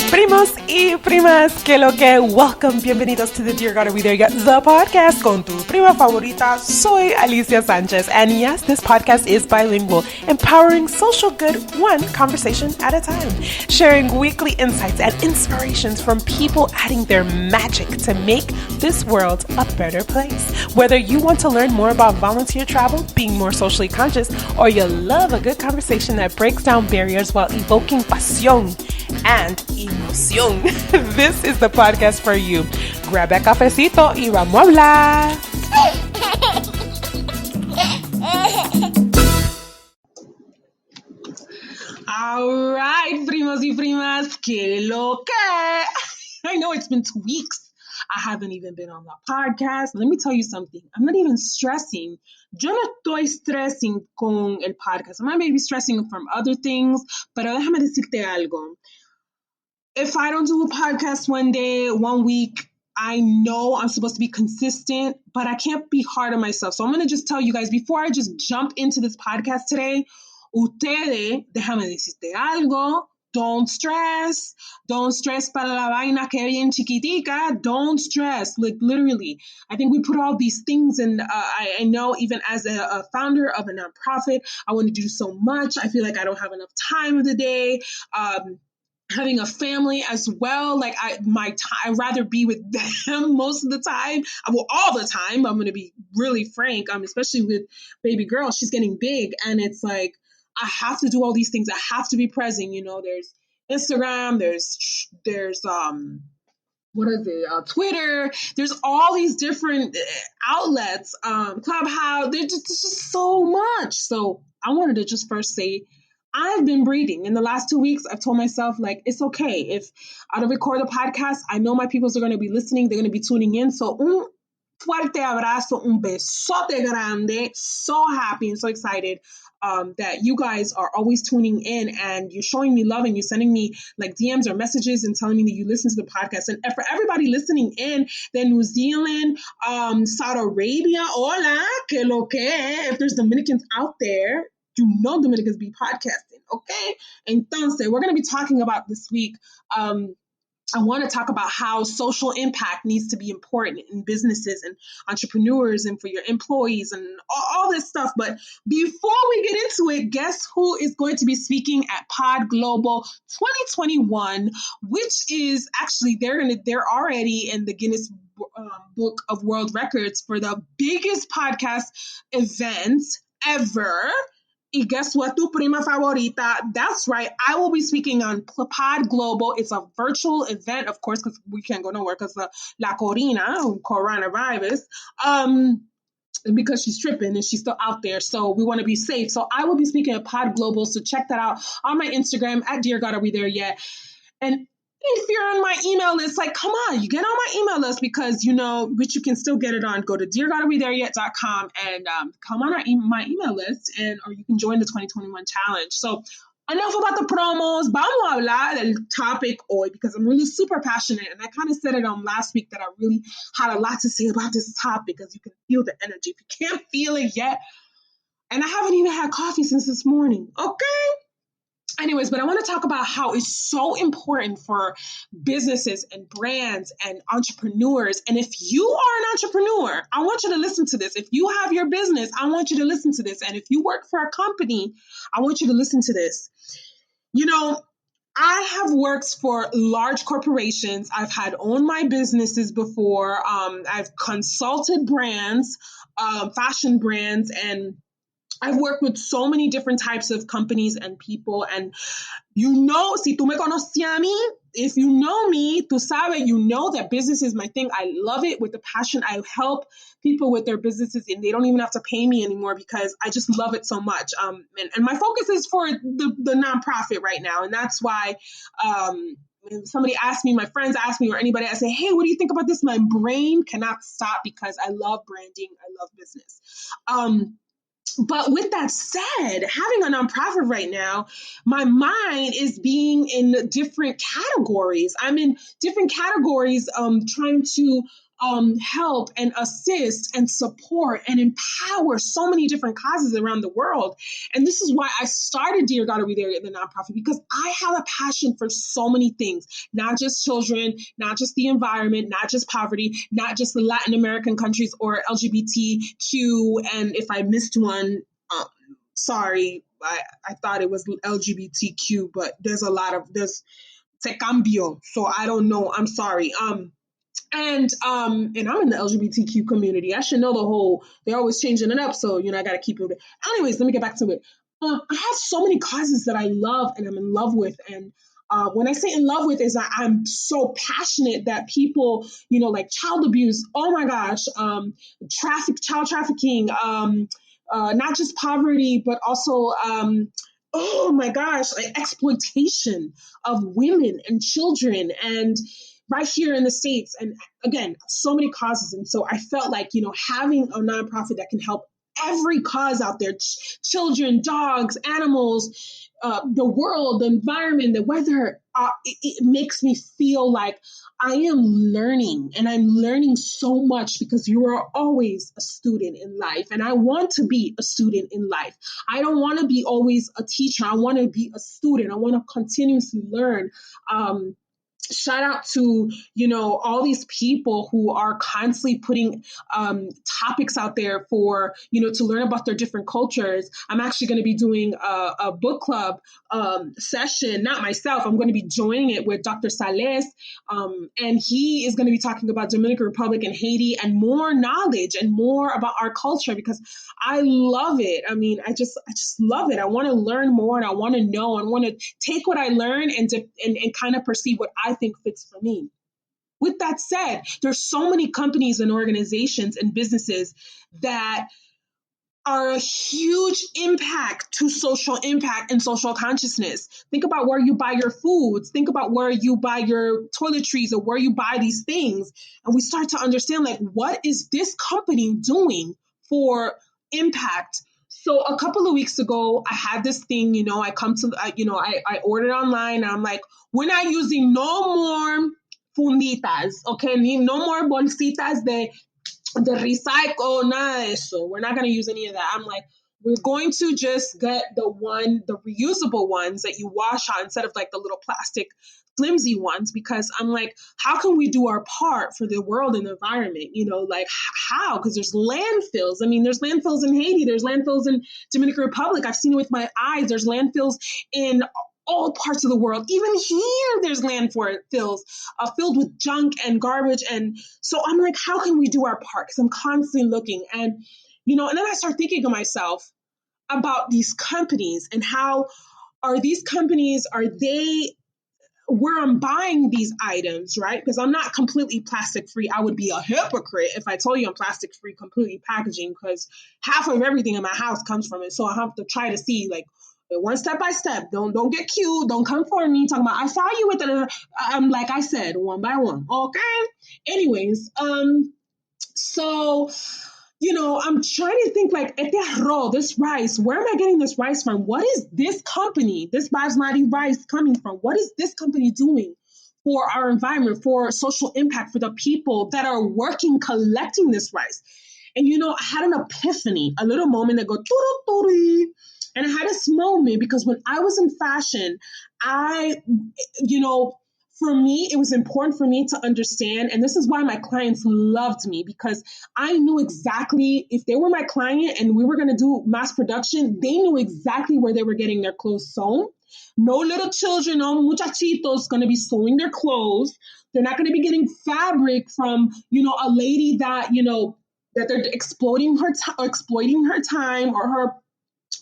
Primos y Primas, queloque, welcome, bienvenidos to the Dear God Are We There Yet, the podcast con tu prima favorita. Soy Alicia Sanchez, and yes, this podcast is bilingual, empowering social good one conversation at a time, sharing weekly insights and inspirations from people adding their magic to make this world a better place. Whether you want to learn more about volunteer travel, being more socially conscious, or you love a good conversation that breaks down barriers while evoking pasión and emoción, this is the podcast for you. Grab a cafecito y vamos a hablar. All right, primos y primas, queloque. I know it's been 2 weeks. I haven't even been on the podcast. Let me tell you something. I'm not even stressing. Yo no estoy stressing con el podcast. I might be stressing from other things, pero déjame decirte algo. If I don't do a podcast one day, 1 week, I know I'm supposed to be consistent, but I can't be hard on myself. So I'm going to just tell you guys, before I just jump into this podcast today, ustedes, déjame decirte algo, don't stress para la vaina que bien chiquitica, don't stress, like literally. I think we put all these things in, I know even as a founder of a nonprofit, I want to do so much. I feel like I don't have enough time of the day. Having a family as well, like I'd rather be with them most of the time. Well, all the time. I'm going to be really frank, especially with baby girl. She's getting big, and it's like I have to do all these things. I have to be present. You know, there's Instagram, there's Twitter. There's all these different outlets, Clubhouse. There's just so much. So I wanted to just first say, I've been breathing. In the last 2 weeks, I've told myself, like, it's okay. If I don't record the podcast, I know my peoples are going to be listening. They're going to be tuning in. So, un fuerte abrazo, un besote grande. So happy and so excited that you guys are always tuning in and you're showing me love and you're sending me like DMs or messages and telling me that you listen to the podcast. And for everybody listening in, then New Zealand, Saudi Arabia, hola, que lo que. If there's Dominicans out there, you know Dominicans be podcasting, okay? Entonces, we're going to be talking about this week. I want to talk about how social impact needs to be important in businesses and entrepreneurs and for your employees and all this stuff. But before we get into it, guess who is going to be speaking at Pod Global 2021, which is actually, they're already in the Guinness Book of World Records for the biggest podcast event ever. Y guess what? Tu prima favorita. That's right. I will be speaking on Pod Global. It's a virtual event, of course, because we can't go nowhere because La coronavirus. Because she's tripping and she's still out there. So we want to be safe. So I will be speaking at Pod Global. So check that out on my Instagram at Dear God Are We There Yet? And if you're on my email list, like, come on, you get on my email list because, you know, which you can still get it on. Go to deargoddarewethereyet.com and come on my email list, and or you can join the 2021 challenge. So enough about the promos. Vamos a hablar del topic hoy because I'm really super passionate. And I kind of said it on last week that I really had a lot to say about this topic because you can feel the energy. If you can't feel it yet, and I haven't even had coffee since this morning, okay? Anyways, but I want to talk about how it's so important for businesses and brands and entrepreneurs. And if you are an entrepreneur, I want you to listen to this. If you have your business, I want you to listen to this. And if you work for a company, I want you to listen to this. You know, I have worked for large corporations. I've had owned my businesses before. I've consulted brands, fashion brands, and I've worked with so many different types of companies and people. And you know, si tú me conoces a mí, if you know me, tú sabes, you know that business is my thing. I love it with the passion. I help people with their businesses and they don't even have to pay me anymore because I just love it so much. And my focus is for the nonprofit right now. And that's why when somebody asks me, my friends ask me, or anybody, I say, hey, what do you think about this? My brain cannot stop because I love branding. I love business. But with that said, having a nonprofit right now, my mind is being in different categories. I'm in different categories, trying to help and assist and support and empower so many different causes around the world. And this is why I started Dear God, Are We There Yet, the nonprofit, because I have a passion for so many things, not just children, not just the environment, not just poverty, not just the Latin American countries or LGBTQ. And if I missed one, sorry, I thought it was LGBTQ, but there's se cambio. So I don't know. I'm sorry. And I'm in the LGBTQ community. I should know the whole, they're always changing it up. So, I got to keep it. Anyways, let me get back to it. I have so many causes that I love and I'm in love with. And when I say in love with is I'm so passionate that people, like child abuse, oh my gosh, child trafficking, not just poverty, but also, oh my gosh, like exploitation of women and children and right here in the States. And again, so many causes. And so I felt like, having a nonprofit that can help every cause out there, children, dogs, animals, the world, the environment, the weather, it makes me feel like I am learning, and I'm learning so much because you are always a student in life. And I want to be a student in life. I don't want to be always a teacher. I want to be a student. I want to continuously learn. Shout out to, all these people who are constantly putting topics out there for, to learn about their different cultures. I'm actually going to be doing a book club session, not myself. I'm going to be joining it with Dr. Sales. And he is going to be talking about Dominican Republic and Haiti and more knowledge and more about our culture because I love it. I mean, I just love it. I want to learn more and I want to know and want to take what I learn and kind of perceive what I think fits for me. With that said, there's so many companies and organizations and businesses that are a huge impact to social impact and social consciousness. Think about where you buy your foods. Think about where you buy your toiletries or where you buy these things. And we start to understand, like, what is this company doing for impact? So a couple of weeks ago, I had this thing, I ordered online and I'm like, we're not using no more funditas, okay? No more bolsitas de recycle, nada de eso. We're not going to use any of that. I'm like, we're going to just get the reusable ones that you wash on instead of like the little plastic flimsy ones, because I'm like, how can we do our part for the world and the environment? Like how? Because there's landfills. I mean, there's landfills in Haiti. There's landfills in Dominican Republic. I've seen it with my eyes. There's landfills in all parts of the world. Even here, there's landfills filled with junk and garbage. And so I'm like, how can we do our part? Because I'm constantly looking. And, and then I start thinking to myself about these companies and how are these companies, where I'm buying these items, right? Because I'm not completely plastic free. I would be a hypocrite if I told you I'm plastic free, completely packaging, because half of everything in my house comes from it. So I have to try to see like one step by step. Don't get cute. Don't come for me talking about I saw you with it. I'm like I said, one by one. Okay. Anyways, so I'm trying to think like, este arroz, this rice, where am I getting this rice from? What is this company, this basmati rice coming from? What is this company doing for our environment, for social impact, for the people that are working, collecting this rice? And, I had an epiphany, a little moment that go, and I had this moment because when I was in fashion, for me, it was important for me to understand, and this is why my clients loved me, because I knew exactly if they were my client and we were going to do mass production, they knew exactly where they were getting their clothes sewn. No little children, no muchachitos going to be sewing their clothes. They're not going to be getting fabric from, a lady that, that they're exploiting her time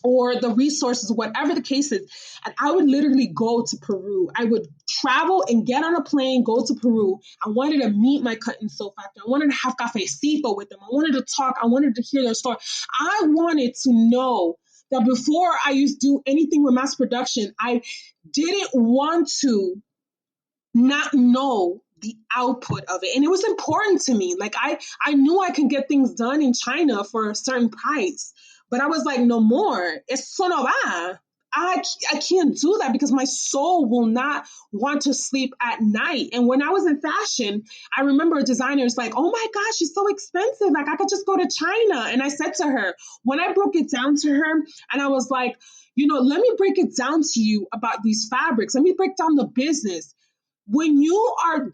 or the resources, whatever the case is. And I would literally go to Peru. I would travel and get on a plane, go to Peru. I wanted to meet my cut and sew factory. I wanted to have cafecito with them. I wanted to talk. I wanted to hear their story. I wanted to know that before I used to do anything with mass production, I didn't want to not know the output of it. And it was important to me. Like I knew I could get things done in China for a certain price. But I was like, no more. Eso no va. I can't do that because my soul will not want to sleep at night. And when I was in fashion, I remember designers like, oh my gosh, it's so expensive. Like I could just go to China. And I said to her, when I broke it down to her, and I was like, let me break it down to you about these fabrics. Let me break down the business. When you are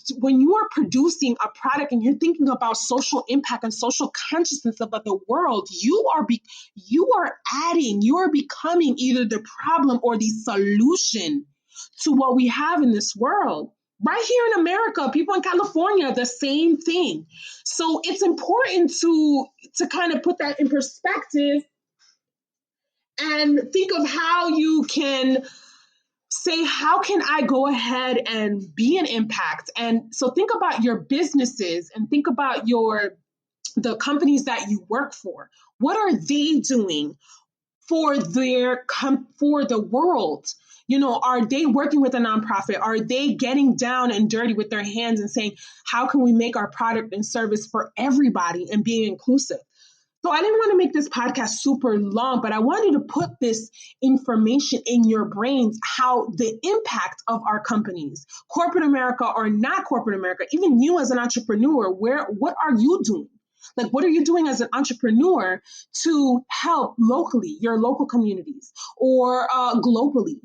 producing a product and you're thinking about social impact and social consciousness of the world, you are becoming either the problem or the solution to what we have in this world. Right here in America, people in California, the same thing. So it's important to kind of put that in perspective and think of how you can say, how can I go ahead and be an impact? And so think about your businesses and think about the companies that you work for. What are they doing for the world? Are they working with a nonprofit? Are they getting down and dirty with their hands and saying, how can we make our product and service for everybody and being inclusive? So I didn't want to make this podcast super long, but I wanted to put this information in your brains, how the impact of our companies, corporate America or not corporate America, even you as an entrepreneur, what are you doing? Like, what are you doing as an entrepreneur to help locally, your local communities or globally?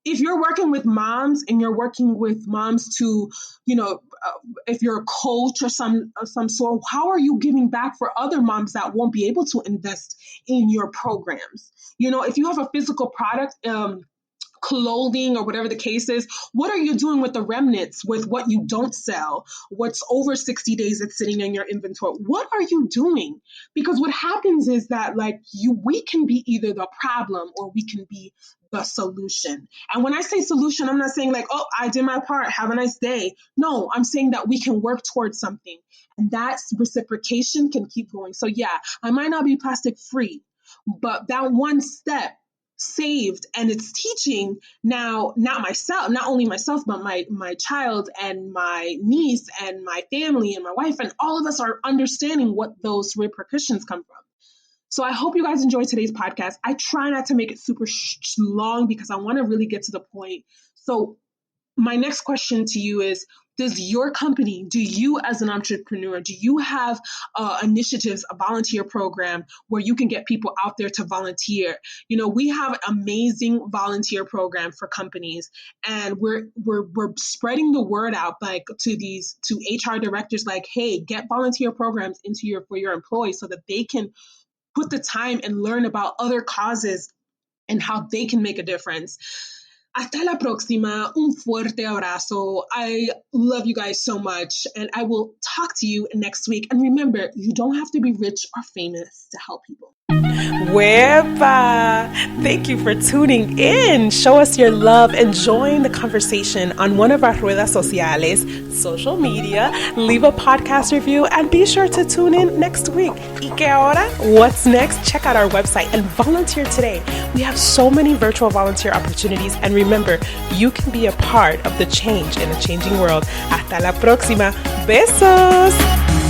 If you're working with moms and you're working with moms to, if you're a coach or some sort, how are you giving back for other moms that won't be able to invest in your programs? If you have a physical product, clothing or whatever the case is, what are you doing with the remnants, with what you don't sell, what's over 60 days that's sitting in your inventory? What are you doing? Because what happens is that we can be either the problem or we can be the solution. And when I say solution, I'm not saying oh, I did my part, have a nice day. No, I'm saying that we can work towards something, and that reciprocation can keep going. So yeah, I might not be plastic free, but that one step saved, and it's teaching now, not only myself, but my child and my niece and my family and my wife, and all of us are understanding what those repercussions come from. So I hope you guys enjoyed today's podcast. I try not to make it super long because I want to really get to the point. So my next question to you is, do you as an entrepreneur, do you have initiatives, a volunteer program where you can get people out there to volunteer? We have an amazing volunteer program for companies, and we're spreading the word out to HR directors, hey, get volunteer programs for your employees so that they can put the time and learn about other causes and how they can make a difference. Hasta la próxima. Un fuerte abrazo. I love you guys so much, and I will talk to you next week. And remember, you don't have to be rich or famous to help people. Wepa! Thank you for tuning in. Show us your love and join the conversation on one of our redes sociales, social media. Leave a podcast review and be sure to tune in next week. ¿Y qué ahora? What's next? Check out our website and volunteer today. We have so many virtual volunteer opportunities, and remember, you can be a part of the change in a changing world. Hasta la próxima. Besos!